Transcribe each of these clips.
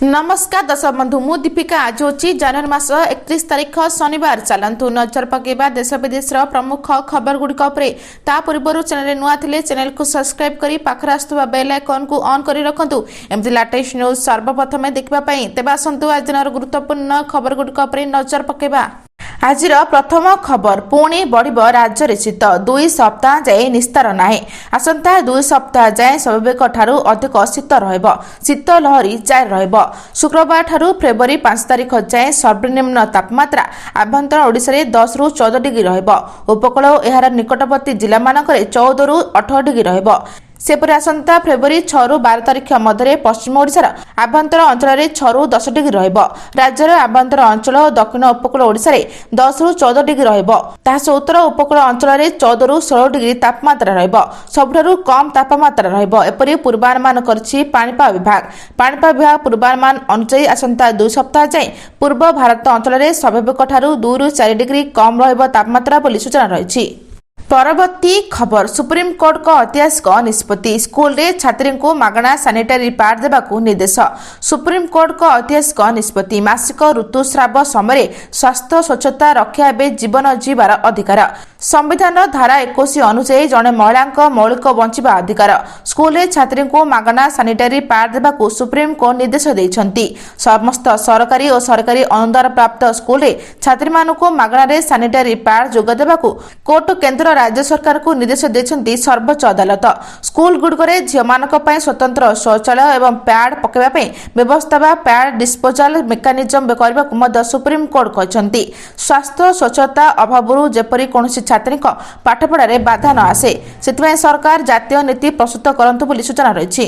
नमस्कार दर्शक बंधु मु दीपिका आज होची जनवरी मास 31 तारीख शनिवार चलतु नजर पकेबा देश विदेश प्रमुख खबर गुड़िक ता पूर्व चैनल नुआ थिले चैनल को सब्सक्राइब करी पाखरे आसुवा बेल आइकन को ऑन करी रखंतु एमती लेटेस्ट न्यूज सर्वप्रथम देखबा पई तेबा आसंतु आज दिनर गुरुत्वपूर्ण खबर गुड़िक नजर पकेबा। आजिर प्रथम खबर पुणी बढ़ राज्य शीत 2 सप्ताह जाए निस्तार नाही। आसंता 2 सप्ताह जाए स्वाभाविक ठारू अधिक शीत रहिब। शीत लहरी जारी रहिब। शुक्रवार ठारू फेब्रुआरी 5 तारीख जाए सर्वनिम्न तापमात्रा आभ्यंतर ओडिशा रे 10 रु 14 डिग्री रहिब। उपकूल और एहार निकटवर्ती जिला मानकरे 14 रु 18 डिग्री रहिब। सेपरि आसंता फेब्रुआरी 6 रु 12 तारीख मध्य पश्चिम ओडिशार आभ्यंतर अंचल में 6 रु 10 डिग्री रहिब। राज्यर आभ्यंतर अंचल और दक्षिण उपकूल ओडिशा रे 10 रु 14 डिग्री रहिब। ताहा उत्तर उपकूल अंचल में 14 रु 16 डिग्री तापमात्रा रहिब। सबठारु कम तापमात्रा रहिब एपरि पूर्वानुमान करछि पाणीपाग विभाग। पाणीपाग विभाग पूर्वानुमान अनुसार आसंता 2 सप्ताह जाए पूर्व भारत अंचल में स्वाभाविक ठारू 2 रु 4 डिग्री कम रहिब तापमात्रा बोली सूचना रहिछि। परवर्ती खबर सुप्रीम कोर्ट को ऐतिहासिक निष्पत्ति स्कूल रे छात्री को मागणा सानिटारी पैड देबाकू निर्देश। सुप्रीम कोर्ट को ऐतिहासिक निष्पत्ति मासिक ऋतुस्राव समय स्वास्थ्य स्वच्छता रक्षा एवं जीवन जीवार अधिकार। संविधान धारा 21 अनुसार जड़े महिला मौलिक बंचिबा अधिकार। स्कूल रे छात्री को मागणा सानिटारी पैड देबाकू सुप्रीम कोर्ट निर्देश देइछंती। समस्त सरकारी और सरकारी अनुदान प्राप्त स्कूल रे छात्री मानकू मागणा रे सानिटारी पैड जोग देबाकू कोर्ट केंद्र राज्य सरकार को निर्देश देछंती सर्वोच्च अदालत। स्कूल गुडकरे झियमानक पय स्वतंत्र शौचालय एवं पैड पकेबा पय व्यवस्था बा पैड डिस्पोजल मेकानिजम करबाकू मध्य सुप्रीम कोर्ट कहछंती। स्वास्थ्य स्वच्छता अभावरु जेपरि कोनोसी छात्री पाठपढ़ा रे बाधा न आसे सेतिबे सरकार जातीय नीति प्रस्तुत करंतु बोली सूचना रहिछि।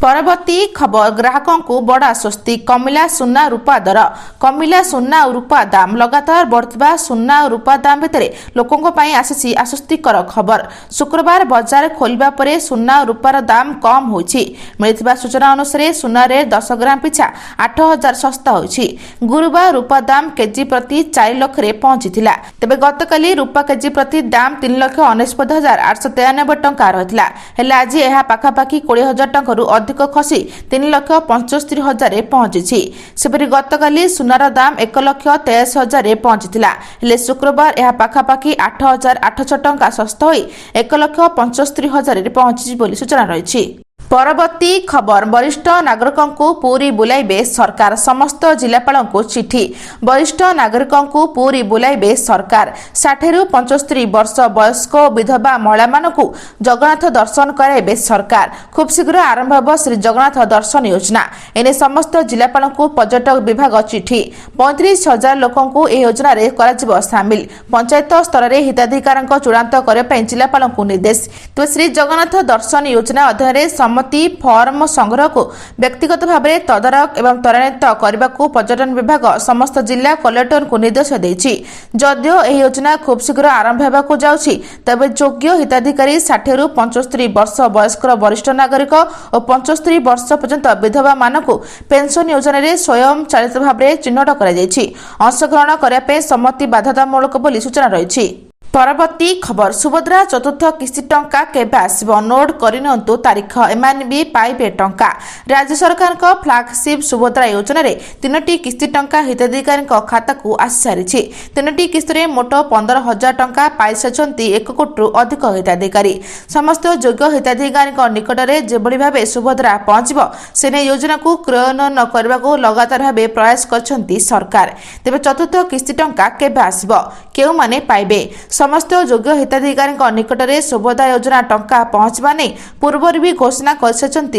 परवर्ती खबर ग्राहकों को बड़ा आश्वस्ति कमिला सुना रूपा दर। कमिला सुना और रूपा दाम लगातार बढ़ता सुना और रूपा दाम भितर लोकों आसी आश्वस्तिकर खबर। शुक्रवार बाजार खोलिबा परे सुना और रूपार दाम कम होइछि। मिलिथिबा सूचना अनुसार सुना रे 10 ग्राम पिछा 8000 सस्ता होइछि। गुरुवार रूपा दाम केजी प्रति 4 लाख रे पहुंचीथिला। तेबे गतकाली रूपा केजी प्रति दाम 3,49,893 टंका रहितला। हेले आज एहा पाखापाखी 20,000 टंका अधिक खसी 3,75,000 पहुंची। सेपरि गतकाली सुनार दाम 1,83,000 पहुंचीथिला। हेले शुक्रवार यह पाखापाखी 8,800 टंका सस्ता होई 1,75,000 पहुंची बोली सूचना रही। परवर्ती खबर वरिष्ठ नागरिकों को पूरी बुलाइबे सरकार समस्त जिलापाल को चिठी। वरिष्ठ नागरिकों को पूरी बुलाइबे सरकार 60 रु 75 वर्ष वयस्क विधवा महिला मानकू जगन्नाथ दर्शन कराइबे सरकार। खूब शीघ्र आरंभ होब श्री जगन्नाथ दर्शन योजना। एने समस्त जिलापाल को पर्यटक विभाग चिठी। 35,000 लोकों को यह योजना रे कराजिबो शामिल। पंचायत स्तर रे हिताधिकारी चूड़ांत करने जिलापाल को निर्देश। तो श्री जगन्नाथ दर्शन योजना अधीन सम्मति फॉर्म संग्रह को व्यक्तिगत भाव में तदारक एवं त्वरान्वित करने को पर्यटन विभाग समस्त जिला कलेक्टर को निर्देश देछि। जदियो यह योजना खूब शीघ्र आरंभ होगा जाउछि तबे योग्य हिताधिकारी 60 रु 75 वर्ष वयस्क वरिष्ठ नागरिक और 75 वर्ष पर्यंत विधवा मानकू पेंशन योजना रे स्वयं चालित भाव में चिन्हट करा जायछि। अंशग्रहण करने सम्मति बाध्यतामूलक बोली सूचना रही। परवर्ती खबर सुभद्रा चतुर्थ किस्ती टंका केबे आसिबो नोट करिनंतु तारीख एमाने भी पाइबे टंका। राज्य सरकार को फ्लैगशिप सुभद्रा योजना रे 3टी किस्ती टंका हिताधिकारी खाता को आसी सारिछि। 3टी किस्ती रे मोट 15,000 टंका पाई सारिछंती 1 कोटी रु अधिक हिताधिकारी। समस्त योग्य हिताधिकारी निकट में जेभली भाबे सुभद्रा पहुंचबो सेने योजना को क्रियान्वयन करबा को लगातार भाबे प्रयास करछंती सरकार। तेबे चतुर्थ किस्ती टंका केबे आसिबो केउ माने पाइबे समस्त योग्य हिताधिकारी निकट में सुभद्रा योजना टंका पहुंचवा नहीं पूर्व भी घोषणा कर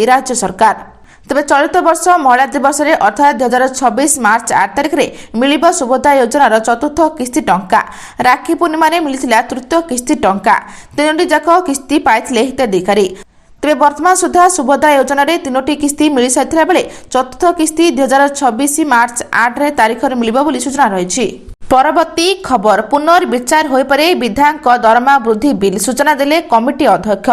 राज्य सरकार। तेज चलित वर्ष महिला दिवस रे अर्थात 2026 मार्च 8 तारिख रे मिलिबो सुभद्रा योजनार चतुर्थ किस्ती टंका। राखी पूर्णिमा रे मिलिथिला तृतीय किस्ती टंका। 3टी जाक किस्ती पाइथिले हिताधिकारी। तेज वर्तमान सुधा सुभद्रा योजना रे 3टी किस्ती मिल सारिथिला बेले चतुर्थ किस्ती 2026 मार्च 8 रे तारिख रे मिलिबो बोली सूचना रही। परवर्ती खबर पुनर्विचार हो पारे विधायक दरमा वृद्धि बिल सूचना देले कमिटी अध्यक्ष।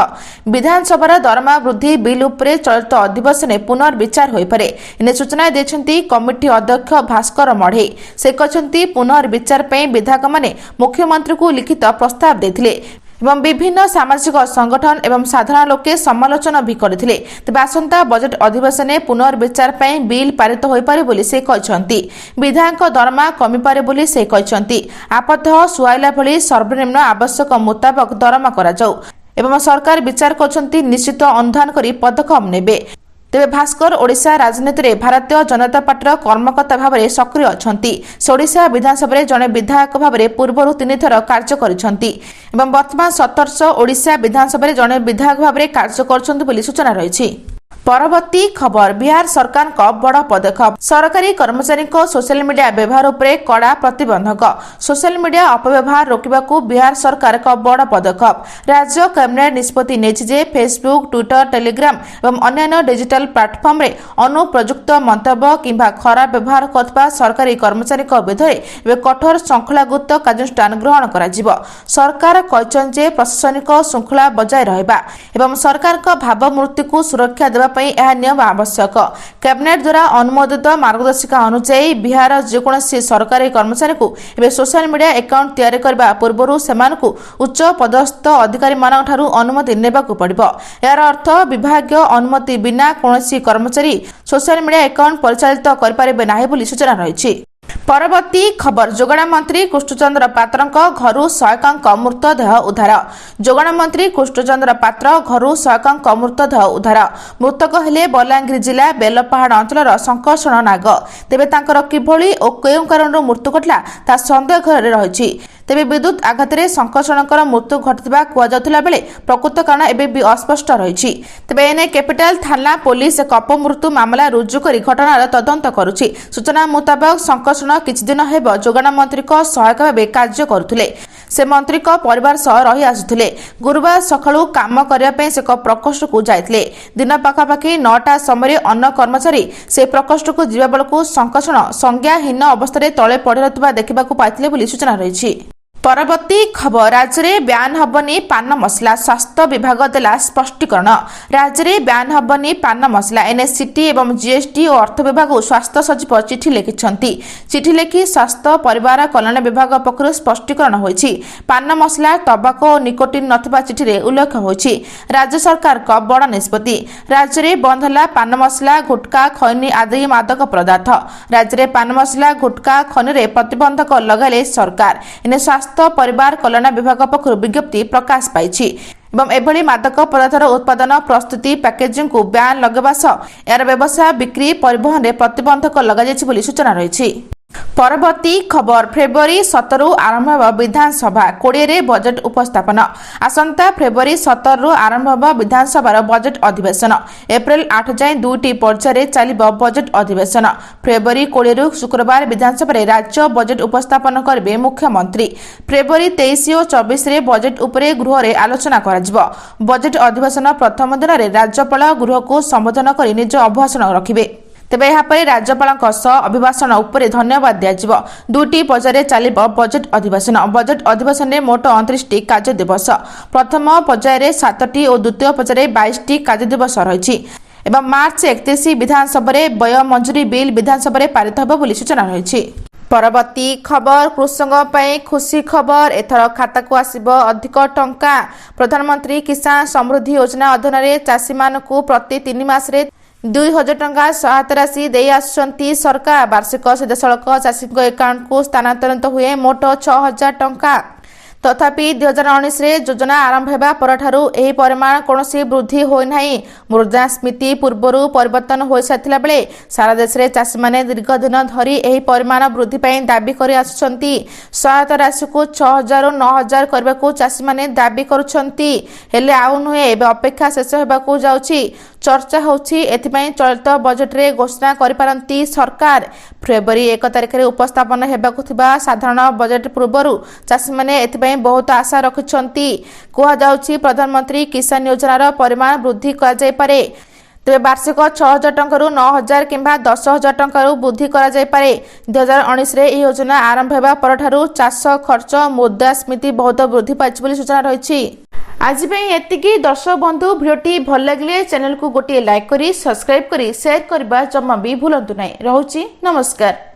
विधानसभा दरमा वृद्धि बिल उपरे चलित अधिवेशन पुनर्विचार हो पारे इने सूचना देछंती कमिटी अध्यक्ष भास्कर मढ़े। से कहछंती पुनर्विचार पे विधायक माने मुख्यमंत्री को लिखित प्रस्ताव देथिले। ଏବଂ ବିଭିନ୍ନ ସାମାଜିକ ସଂଗଠନ ଏବଂ ସାଧାରଣ ଲୋକେ ସମାଲୋଚନା ବି କରିଥିଲେ। ତେବେ ଆସନ୍ତା ବଜେଟ୍ ଅଧିବେଶନରେ ପୁନର୍ବିଚାର ପାଇଁ ବିଲ୍ ପାରିତ ହୋଇପାରେ ବୋଲି ସେ କହିଛନ୍ତି। ବିଧାୟକ ଦରମା କମିପାରେ ବୋଲି ସେ କହିଛନ୍ତି। ଆପାତତଃ ସୁହାଇଲା ଭଳି ସର୍ବନିମ୍ନ ଆବଶ୍ୟକ ମୁତାବକ ଦରମା କରାଯାଉ ଏବଂ ସରକାର ବିଚାର କରୁଛନ୍ତି ନିଶ୍ଚିତ ଅନୁଧ୍ୟାନ କରି ପଦକ୍ଷେପ ନେବେ। ତେବେ ଭାସ୍କର ଓଡ଼ିଶା ରାଜନୀତିରେ ଭାରତୀୟ ଜନତା ପାର୍ଟିର କର୍ମକର୍ତ୍ତା ଭାବରେ ସକ୍ରିୟ ଅଛନ୍ତି। ସେ ଓଡ଼ିଶା ବିଧାନସଭାରେ ଜଣେ ବିଧାୟକ ଭାବରେ ପୂର୍ବରୁ 3 ଥର କାର୍ଯ୍ୟ କରିଛନ୍ତି ଏବଂ ବର୍ତ୍ତମାନ 17 ଓଡ଼ିଶା ବିଧାନସଭାରେ ଜଣେ ବିଧାୟକ ଭାବରେ କାର୍ଯ୍ୟ କରୁଛନ୍ତି ବୋଲି ସୂଚନା ରହିଛି। ପରବର୍ତ୍ତୀ ଖବର ବିହାର ସରକାରଙ୍କ ବଡ଼ ପଦକ୍ଷେପ ସରକାରୀ କର୍ମଚାରୀଙ୍କ ସୋସିଆଲ ମିଡିଆ ବ୍ୟବହାର ଉପରେ କଡ଼ା ପ୍ରତିବନ୍ଧକ ସୋସିଆଲ ମିଡିଆ ଅପବ୍ୟବହାର ରୋକିବାକୁ ବିହାର ସରକାର ଏକ ବଡ଼ ପଦକ୍ଷେପ ରାଜ୍ୟ କ୍ୟାବିନେଟ ନିଷ୍ପତ୍ତି ନେଇଛି ଯେ ଫେସବୁକ୍ ଟ୍ୱିଟର ଟେଲିଗ୍ରାମ ଏବଂ ଅନ୍ୟାନ୍ୟ ଡିଜିଟାଲ ପ୍ଲାଟଫର୍ମରେ ଅନୁପ୍ରଯୁକ୍ତ ମନ୍ତବ୍ୟ କିମ୍ବା ଖରାପ ବ୍ୟବହାର କରୁଥିବା ସରକାରୀ କର୍ମଚାରୀଙ୍କ ବିରୁଦ୍ଧରେ ଏବେ କଠୋର ଶୃଙ୍ଖଳାଗତ କାର୍ଯ୍ୟାନୁଷ୍ଠାନ ଗ୍ରହଣ କରାଯିବ। ସରକାର କହିଛନ୍ତି ଯେ ପ୍ରଶାସନିକ ଶୃଙ୍ଖଳା ବଜାୟ ରହିବା ଏବଂ ସରକାରଙ୍କ ଭାବମୂର୍ତ୍ତିକୁ ସୁରକ୍ଷା ଦେବା यह नियम आवश्यक कैबिनेट द्वारा अनुमोदित मार्गदर्शिका अनुसार बिहार जेकोसी सरकारी कर्मचारी को सोशल मीडिया अकाउंट तैयारी करने पूर्व से उच्च पदस्थ अधिकारी अनुमति नेबाकू पड़िबो। यार अर्थ विभागीय अनुमति बिना कौनसी कर्मचारी सोशल मीडिया अकाउंट परिचालित करें ना बोली सूचना रही। परवर्ती खबर जोगाण मंत्री कृष्णचंद्र पात्र घर सहायक मृतदेह उद्धार जोगाण मंत्री कृष्णचंद्र पात्र घर सहायक मृतदेह उद्धार मृतक हेले बलांगीर जिला बेलपहाड़ अंचल संकर्षण नाग तेबे तांकर किभली और केउ कारण मृत्यु घटला ता संदेह रही। तेबे विद्युत आघात संकर्षणकर मृत्यु घटिथिबा कुआଯାଉଥିଲା बेले प्रकृत कारण एबे भी अस्पष्ट रही। तेबे एने कैपिटल थाना पुलिस एक अपमृत्यु मामला रुजु करी घटनार तदंत करुछि। सूचना मुताबक संकर्षण किछि दिन हेब जोगाण मंत्री सहायक भाव कार्य करुथिले। से मंत्री परिवार सह रही आसुथिले। गुरुवार सकाळु काम करने से प्रकोष्ठ को जाइथिले। दिन पाखापाखि 9टा समय अन्य कर्मचारी से प्रकोष्ठ को जीवा बेलकु संकर्षण संज्ञाहीन अवस्था तले पड़ी रहिबा देखिबाकू पाइथिले बोली सूचना रही। परवर्ती खबर राज्य में ब्यान हबनी पान मसला स्वास्थ्य विभाग देला स्पष्टीकरण राज्य में ब्यान हबनी पान मसला एनएससीटी एवं जीएसटी और अर्थ विभाग स्वास्थ्य सचिव चिठी लिखिछंती। चिठी लिखि स्वास्थ्य परिवार कल्याण विभाग पक्षर स्पष्टीकरण होईछि। पान मसला तंबाकू और निकोटिन नथिबा चिठी रे उल्लेख होईछि। राज्य सरकार का बड़ निष्पत्ति राज्य में बंद होला पान मसला गुटखा खैनी आदि मादक पदार्थ राज्य में पान मसला गुटखा खैनी रे प्रतिबंधक लगाले सरकार एने स्वास्थ्य परिवार कल्याण विभाग पक्षर विज्ञप्ति प्रकाश पाई एभली मादक पदार्थर उत्पादन प्रस्तुति पैकेजिंग को ब्यान लगेवा सह यार व्यवसाय बिक्री परिवहन में प्रतिबंधक लगाई सूचना रही। परवर्ती खबर फेब्रुआरी 17 आरंभ होब विधानसभा 20 रे बजेट उपस्थापन आसंता फेब्रुआरी 17 आरंभ होब विधानसभार बजेट अधिवेशन एप्रिल 8 जाए 2टी पर्याय चलिब बजेट अधिवेशन फेब्रुआरी 20 रु शुक्रवार विधानसभा राज्य बजेट उपस्थापन करेंगे मुख्यमंत्री। फेब्रुआरी 23 और 24 रे बजेट उपरे गृह रे आलोचना कराजिब। बजेट अधिवेशन प्रथम दिन में राज्यपाल गृह को संबोधन कर निज अभिभाषण रखिबे। तेबे यहाँ राज्यपाल अभिभाषण उपरे धन्यवाद दिया। 2टी पर्याय चलिब बजेट अधिवेशन। बजेट अधिवेशन में मोट 29टी कार्य दिवस प्रथम पर्याय 7टी और द्वितीय पर्याय 22टी कार्य दिवस रही एवं मार्च 31 विधानसभा व्यय मंजूरी बिल विधानसभा पारित होब बोली सूचना रही। परवर्ती खबर कृषकों पर खुशी खबर एथर खाता को आसिब अधिक टंका प्रधानमंत्री किसान समृद्धि योजना अधीन चाषी मानकु प्रति 3 मासरे 2000 टंका सहायता राशि दे आसुचंती सरकार। वार्षिक सीधासलख चाषी अकाउंट को स्थानांतरित हुए मोट 6000 टंका तथापि 2019 रे योजना आरंभ हेबा परठारु एही परिमाण कोनोसी वृद्धि होई नाही। मृदा स्मृति पूर्वरु परिवर्तन होई साथिला बेले सारा देश रे चाषी माने दीर्घ दिन धरी एही परिमाण वृद्धि पई दाबी करि आसुचंती। सहायता राशि को 6000 ରୁ 9000 करबा को चाषी माने दाबी करूचंती हेले आउ नुहे एबे अपेक्षा शेष हेबा को जाउची। चर्चा होउची एथिपई चलित बजेट रे घोषणा करि पारंती सरकार। फेब्रुआरी 1 तारिख रे उपस्थापन हेबाकु थिबा साधारण बजेट पूर्वरु चाषी माने एथिपई बहुत आशा रखुचंती। कुहा जाउची प्रधानमंत्री किसान योजनार परिमाण वृद्धि करा जाय पारे। तेज वार्षिक 6000 टंका 9000 किंबा 10000 टंका वृद्धि करा जाय पारे। 2019 रे योजना आरंभ हेबा परठारु चाष खर्च मुद्रा स्मृति बहुत वृद्धि पाइछ बोली सूचना रहिछि। आज एतिकी दर्शक बंधु भिडियोटी भल लगे चैनल को गोटे लाइक करी सब्सक्राइब करी शेयर करबा जम्मा भी भूलंतु नहीं। रहुछि नमस्कार।